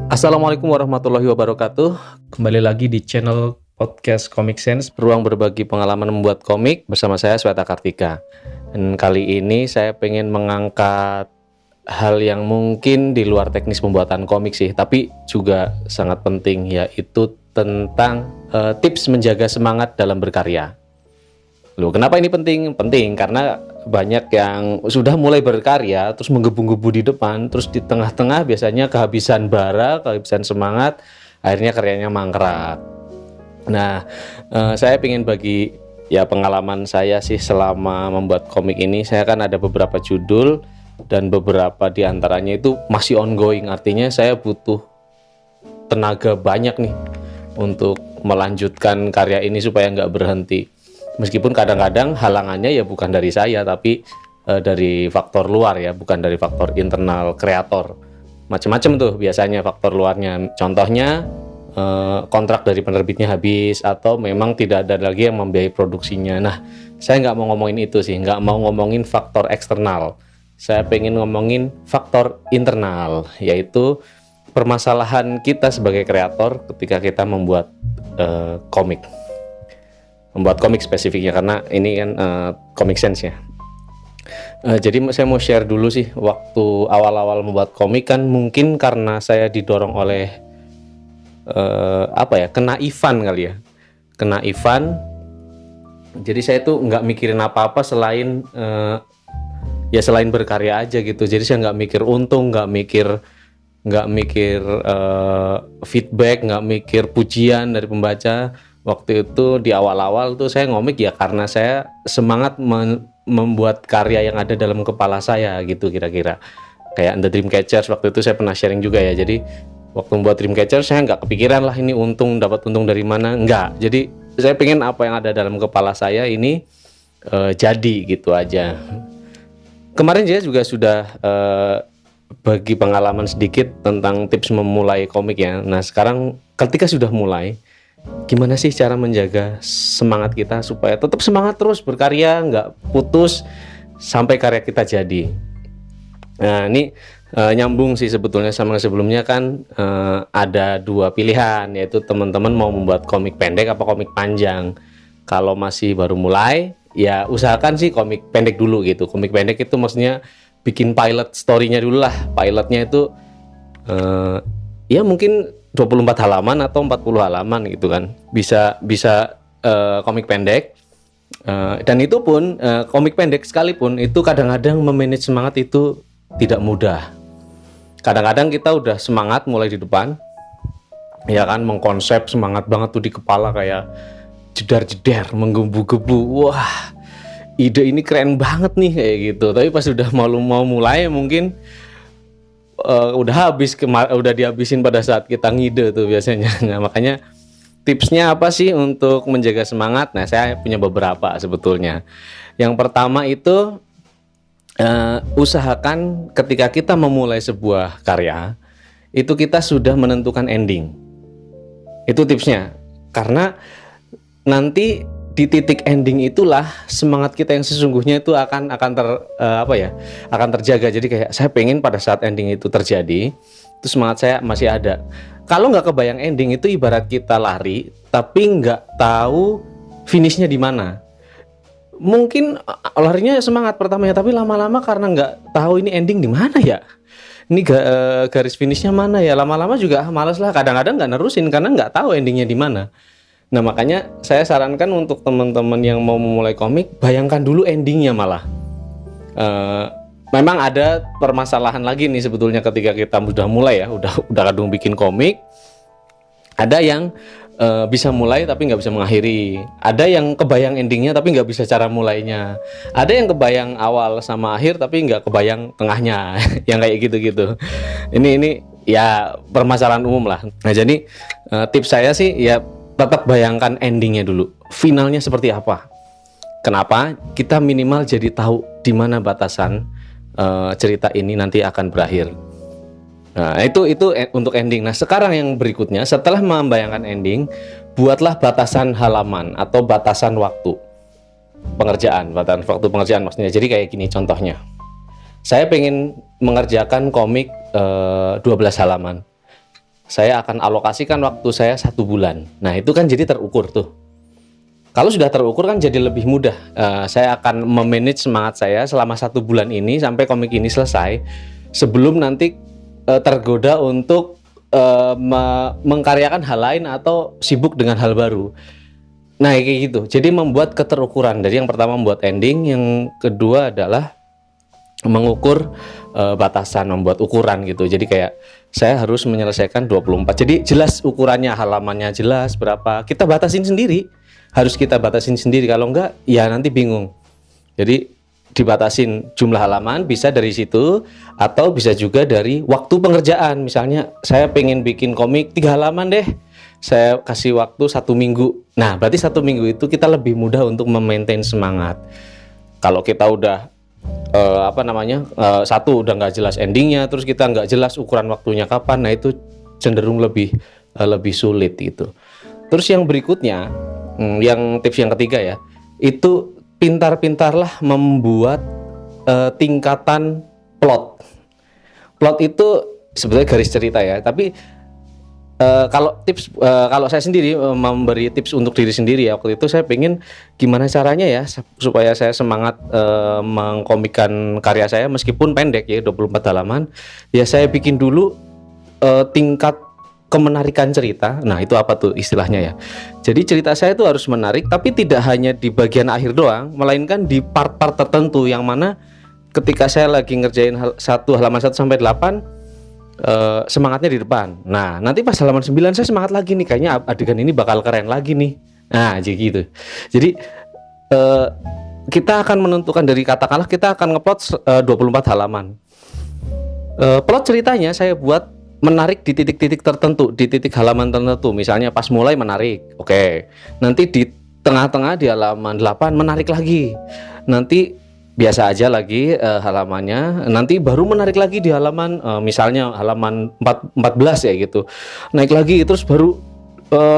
Assalamualaikum warahmatullahi wabarakatuh. Kembali lagi di channel podcast Comic Sense, ruang berbagi pengalaman membuat komik bersama saya Sweta Kartika. Dan kali ini saya pengen mengangkat hal yang mungkin di luar teknis pembuatan komik sih, tapi juga sangat penting, yaitu tentang tips menjaga semangat dalam berkarya. Loh, kenapa ini penting? Penting karena banyak yang sudah mulai berkarya terus menggebu-gebu di depan, terus di tengah-tengah biasanya kehabisan bara, kehabisan semangat, akhirnya karyanya mangkrak. Nah, saya ingin bagi pengalaman saya sih selama membuat komik ini. Saya kan ada beberapa judul dan beberapa di antaranya itu masih ongoing, artinya saya butuh tenaga banyak nih untuk melanjutkan karya ini supaya nggak berhenti. Meskipun kadang-kadang halangannya ya bukan dari saya, tapi dari faktor luar ya, bukan dari faktor internal kreator. Macam-macam tuh biasanya faktor luarnya. Contohnya kontrak dari penerbitnya habis, atau memang tidak ada lagi yang membiayai produksinya. Nah, saya nggak mau ngomongin itu sih, nggak mau ngomongin faktor eksternal. Saya pengen ngomongin faktor internal, yaitu permasalahan kita sebagai kreator ketika kita membuat komik. Membuat komik spesifiknya, karena ini kan Comic Sense ya. Jadi saya mau share dulu sih, waktu awal-awal membuat komik kan mungkin karena saya didorong oleh kenaifan kali ya, kenaifan. Jadi saya tuh nggak mikirin apa-apa selain selain berkarya aja gitu. Jadi saya nggak mikir untung, nggak mikir feedback, nggak mikir pujian dari pembaca. Waktu itu di awal-awal tuh saya ngomik ya karena saya semangat membuat karya yang ada dalam kepala saya gitu, kira-kira kayak The Dreamcatchers. Waktu itu saya pernah sharing juga ya. Jadi waktu membuat Dreamcatchers saya nggak kepikiran lah ini dapat untung dari mana, nggak. Jadi saya pengen apa yang ada dalam kepala saya ini jadi gitu aja. Kemarin saya juga sudah bagi pengalaman sedikit tentang tips memulai komik ya. Nah, sekarang ketika sudah mulai, gimana sih cara menjaga semangat kita supaya tetap semangat terus berkarya, nggak putus sampai karya kita jadi. Nah, ini nyambung sih sebetulnya sama sebelumnya kan. Ada dua pilihan, yaitu teman-teman mau membuat komik pendek apa komik panjang. Kalau masih baru mulai, ya usahakan sih komik pendek dulu gitu. Komik pendek itu maksudnya bikin pilot story-nya dulu lah. Pilotnya itu mungkin 24 halaman atau 40 halaman gitu kan. Bisa komik pendek. Dan itu pun komik pendek sekalipun itu kadang-kadang memanage semangat itu tidak mudah. Kadang-kadang kita udah semangat mulai di depan, ya kan, mengkonsep semangat banget tuh di kepala, kayak jedar-jedar, menggebu-gebu. Wah, ide ini keren banget nih kayak gitu. Tapi pas udah mau mulai mungkin udah dihabisin pada saat kita ngide tuh biasanya. Nah, makanya tipsnya apa sih untuk menjaga semangat? Nah, saya punya beberapa sebetulnya. Yang pertama itu usahakan ketika kita memulai sebuah karya itu kita sudah menentukan ending. Itu tipsnya. Karena nanti di titik ending itulah semangat kita yang sesungguhnya itu akan terjaga. Jadi kayak saya pengen pada saat ending itu terjadi, itu semangat saya masih ada. Kalau nggak kebayang ending, itu ibarat kita lari tapi nggak tahu finishnya di mana. Mungkin larinya semangat pertamanya, tapi lama-lama karena nggak tahu ini ending di mana ya, ini garis finishnya mana ya, lama-lama juga malas lah. Kadang-kadang nggak nerusin karena nggak tahu endingnya di mana. Nah, makanya saya sarankan untuk teman-teman yang mau memulai komik, bayangkan dulu endingnya malah. Memang ada permasalahan lagi nih sebetulnya ketika kita sudah mulai ya, udah kadung bikin komik. Ada yang bisa mulai tapi nggak bisa mengakhiri. Ada yang kebayang endingnya tapi nggak bisa cara mulainya. Ada yang kebayang awal sama akhir tapi nggak kebayang tengahnya. Yang kayak gitu-gitu. Ini ya permasalahan umum lah. Nah, jadi tips saya sih ya tetap bayangkan endingnya dulu, finalnya seperti apa. Kenapa? Kita minimal jadi tahu di mana batasan cerita ini nanti akan berakhir. Nah, itu untuk ending. Nah, sekarang yang berikutnya, setelah membayangkan ending, buatlah batasan halaman atau batasan waktu pengerjaan. Batasan waktu pengerjaan maksudnya. Jadi kayak gini contohnya. saya pengen mengerjakan komik 12 halaman. Saya akan alokasikan waktu saya 1 bulan. Nah itu kan jadi terukur tuh. Kalau sudah terukur kan jadi lebih mudah. Saya akan memanage semangat saya selama 1 bulan ini sampai komik ini selesai, sebelum nanti tergoda untuk mengkaryakan hal lain atau sibuk dengan hal baru. Nah kayak gitu. Jadi membuat keterukuran. Jadi yang pertama membuat ending, yang kedua adalah mengukur batasan, membuat ukuran gitu. Jadi kayak saya harus menyelesaikan 24. Jadi jelas ukurannya, halamannya jelas berapa. Kita batasin sendiri. Harus kita batasin sendiri. Kalau enggak ya nanti bingung. Jadi dibatasin jumlah halaman, bisa dari situ atau bisa juga dari waktu pengerjaan. Misalnya saya pengen bikin komik 3 halaman deh, saya kasih waktu 1 minggu. Nah berarti 1 minggu itu kita lebih mudah untuk memaintain semangat. Kalau kita udah satu udah nggak jelas endingnya, terus kita nggak jelas ukuran waktunya kapan, nah itu cenderung lebih sulit gitu. Terus yang berikutnya, yang tips yang ketiga ya, itu pintar-pintarlah membuat tingkatan plot. Plot itu sebenarnya garis cerita ya, tapi kalau saya sendiri memberi tips untuk diri sendiri ya, waktu itu saya pengen gimana caranya ya supaya saya semangat mengkomikkan karya saya meskipun pendek ya 24 halaman. Ya saya bikin dulu tingkat kemenarikan cerita. Nah itu apa tuh istilahnya ya. Jadi cerita saya itu harus menarik, tapi tidak hanya di bagian akhir doang, melainkan di part-part tertentu yang mana ketika saya lagi ngerjain halaman 1 sampai 8 semangatnya di depan. Nah nanti pas halaman 9 saya semangat lagi nih, kayaknya adegan ini bakal keren lagi nih. Nah jadi gitu. Jadi kita akan menentukan dari, katakanlah kita akan ngeplot 24 halaman. Plot ceritanya saya buat menarik di titik-titik tertentu, di titik halaman tertentu. Misalnya pas mulai menarik, oke. Nanti di tengah-tengah di halaman 8 menarik lagi. Nanti biasa aja lagi halamannya, nanti baru menarik lagi di halaman misalnya halaman 14 ya gitu. Naik lagi terus baru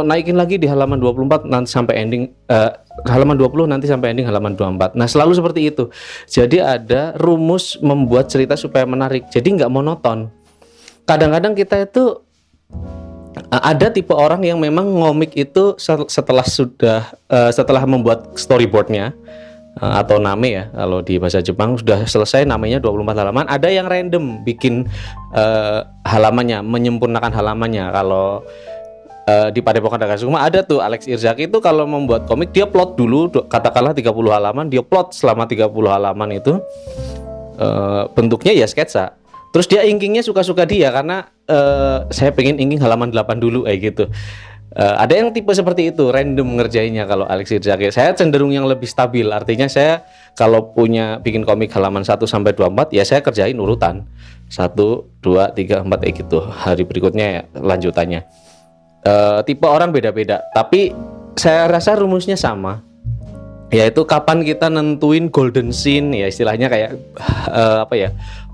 naikin lagi di halaman 24 nanti sampai ending halaman 20, nanti sampai ending halaman 24. Nah, selalu seperti itu. Jadi ada rumus membuat cerita supaya menarik. Jadi nggak monoton. Kadang-kadang kita itu ada tipe orang yang memang ngomik itu setelah membuat storyboardnya atau name ya kalau di bahasa Jepang, sudah selesai namanya 24 halaman. Ada yang random bikin halamannya, menyempurnakan halamannya. Kalau di Padepokan Dagasukma ada tuh Alex Irzaki itu kalau membuat komik dia plot dulu, katakanlah 30 halaman, dia plot selama 30 halaman itu bentuknya ya sketsa. Terus dia inkingnya suka-suka dia karena saya pengen inking halaman 8 dulu kayak gitu. Ada yang tipe seperti itu, random ngerjainnya. Kalau Alex Irzaki, saya cenderung yang lebih stabil. Artinya saya kalau punya bikin komik halaman 1 sampai 24 ya saya kerjain urutan 1, 2, 3, 4 kayak gitu. Hari berikutnya ya lanjutannya. Tipe orang beda-beda, tapi saya rasa rumusnya sama. Yaitu kapan kita nentuin golden scene, ya istilahnya kayak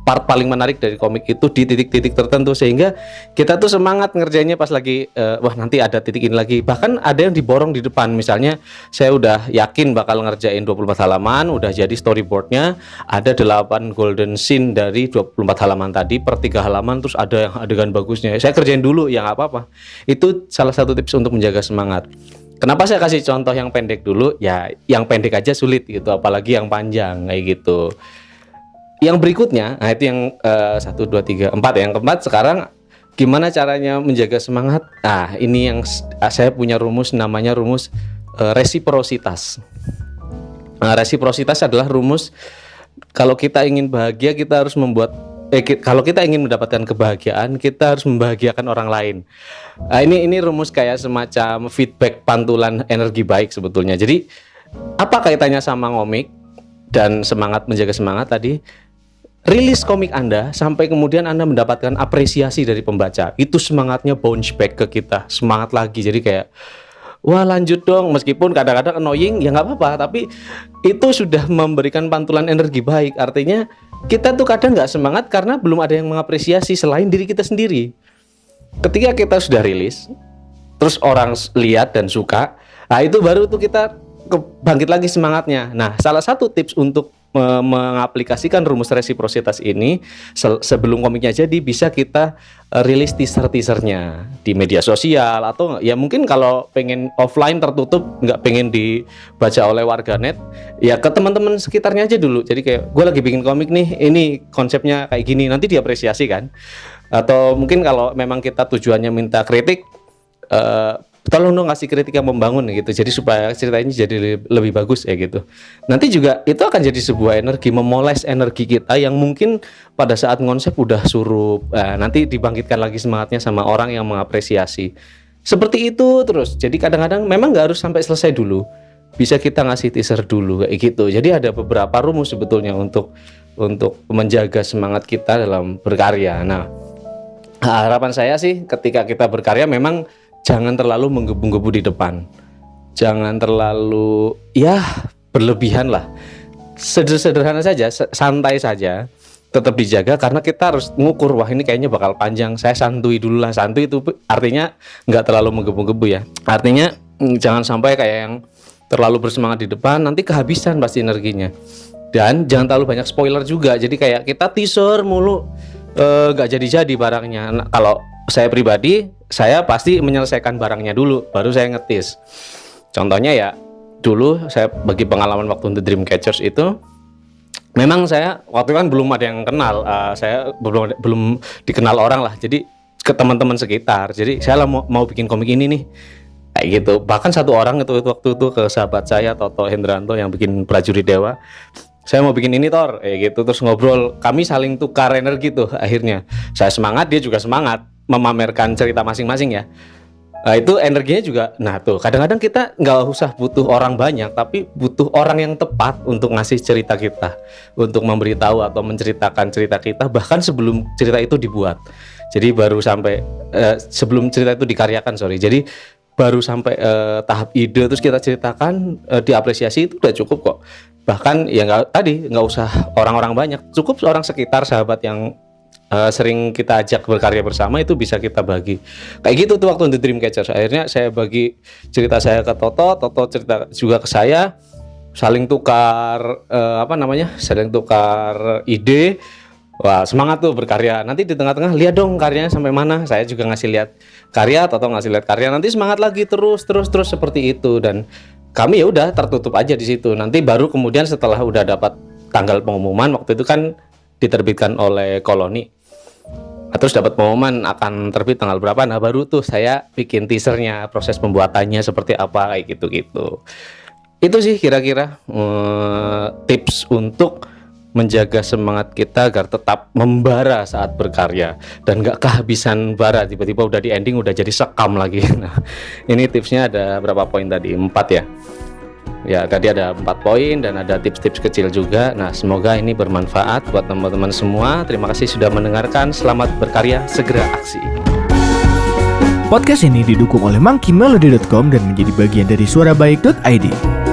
part paling menarik dari komik itu di titik-titik tertentu, sehingga kita tuh semangat ngerjainnya pas lagi wah nanti ada titik ini lagi. Bahkan ada yang diborong di depan. Misalnya saya udah yakin bakal ngerjain 24 halaman, udah jadi storyboardnya, ada 8 golden scene dari 24 halaman tadi per 3 halaman, terus ada yang adegan bagusnya. Saya kerjain dulu ya nggak apa-apa. Itu salah satu tips untuk menjaga semangat. Kenapa saya kasih contoh yang pendek dulu? Ya yang pendek aja sulit gitu, apalagi yang panjang kayak gitu. Yang berikutnya, nah itu yang 1, 2, 3, 4. Yang keempat sekarang gimana caranya menjaga semangat? Nah ini yang saya punya rumus, namanya rumus resiprositas. Nah, resiprositas adalah rumus kalau kita ingin bahagia kita harus kalau kita ingin mendapatkan kebahagiaan kita harus membahagiakan orang lain. Nah, ini rumus kayak semacam feedback pantulan energi baik sebetulnya. Jadi apa kaitannya sama ngomik dan semangat, menjaga semangat tadi? Rilis komik Anda sampai kemudian Anda mendapatkan apresiasi dari pembaca, itu semangatnya bounce back ke kita, semangat lagi. Jadi kayak wah lanjut dong, meskipun kadang-kadang annoying ya nggak apa-apa, tapi itu sudah memberikan pantulan energi baik. Artinya kita tuh kadang nggak semangat karena belum ada yang mengapresiasi selain diri kita sendiri. Ketika kita sudah rilis, terus orang lihat dan suka, nah itu baru tuh kita bangkit lagi semangatnya. Nah salah satu tips untuk mengaplikasikan rumus resiprositas ini sebelum komiknya jadi, bisa kita rilis teaser-teasernya di media sosial, atau ya mungkin kalau pengen offline tertutup, nggak pengen dibaca oleh warganet, ya ke teman-teman sekitarnya aja dulu. Jadi kayak gue lagi bikin komik nih, ini konsepnya kayak gini, nanti diapresiasi kan. Atau mungkin kalau memang kita tujuannya minta kritik, tolong dong kasih kritik yang membangun gitu, jadi supaya cerita ini jadi lebih bagus ya gitu. Nanti juga itu akan jadi sebuah energi, memoles energi kita yang mungkin pada saat konsep udah surup, nanti dibangkitkan lagi semangatnya sama orang yang mengapresiasi. Seperti itu terus. Jadi kadang-kadang memang nggak harus sampai selesai dulu, bisa kita ngasih teaser dulu kayak gitu. Jadi ada beberapa rumus sebetulnya untuk menjaga semangat kita dalam berkarya. Nah, harapan saya sih ketika kita berkarya memang jangan terlalu menggebu-gebu di depan. Jangan terlalu berlebihan lah. Sederhana saja, santai saja. Tetap dijaga karena kita harus ngukur, wah ini kayaknya bakal panjang. Saya santuy dulu lah. Santuy itu artinya nggak terlalu menggebu-gebu ya. Artinya jangan sampai kayak yang terlalu bersemangat di depan, nanti kehabisan pasti energinya. Dan jangan terlalu banyak spoiler juga. Jadi kayak kita teaser mulu, nggak jadi-jadi barangnya. Nah, kalau saya pribadi, saya pasti menyelesaikan barangnya dulu, baru saya ngetis. Contohnya ya, dulu saya bagi pengalaman waktu The Dreamcatchers itu, memang saya waktu itu kan belum ada yang kenal, saya belum dikenal orang lah. Jadi ke teman-teman sekitar. Jadi saya mau bikin komik ini nih, kayak gitu. Bahkan satu orang itu waktu itu ke sahabat saya, Toto Hendranto yang bikin Prajurit Dewa. Saya mau bikin ini Tor, kayak gitu. Terus ngobrol, kami saling tukar energi tuh akhirnya. Saya semangat, dia juga semangat memamerkan cerita masing-masing ya. Itu energinya juga. Nah tuh kadang-kadang kita nggak usah butuh orang banyak, tapi butuh orang yang tepat untuk ngasih cerita kita, untuk memberitahu atau menceritakan cerita kita bahkan sebelum cerita itu dibuat. Jadi baru sampai sebelum cerita itu dikaryakan, jadi baru sampai tahap ide terus kita ceritakan, diapresiasi, itu udah cukup kok. Bahkan ya nggak usah orang-orang banyak, cukup orang sekitar, sahabat yang sering kita ajak berkarya bersama, itu bisa kita bagi. Kayak gitu tuh waktu The Dreamcatchers. Akhirnya saya bagi cerita saya ke Toto cerita juga ke saya, saling tukar saling tukar ide. Wah, semangat tuh berkarya. Nanti di tengah-tengah lihat dong karyanya sampai mana. Saya juga ngasih lihat karya, Toto ngasih lihat karya. Nanti semangat lagi terus seperti itu. Dan kami ya udah tertutup aja di situ. Nanti baru kemudian setelah udah dapat tanggal pengumuman, waktu itu kan diterbitkan oleh Koloni. Terus dapat pengumuman akan terbit tanggal berapa, nah baru tuh saya bikin teasernya, proses pembuatannya seperti apa, kayak gitu-gitu. Itu sih kira-kira tips untuk menjaga semangat kita agar tetap membara saat berkarya dan gak kehabisan bara, tiba-tiba udah di ending udah jadi sekam lagi. Nah ini tipsnya ada berapa poin tadi? 4 ya. Ya tadi ada 4 poin dan ada tips-tips kecil juga. Nah semoga ini bermanfaat buat teman-teman semua. Terima kasih sudah mendengarkan. Selamat berkarya, segera aksi. Podcast ini didukung oleh monkeymelody.com dan menjadi bagian dari suarabaik.id.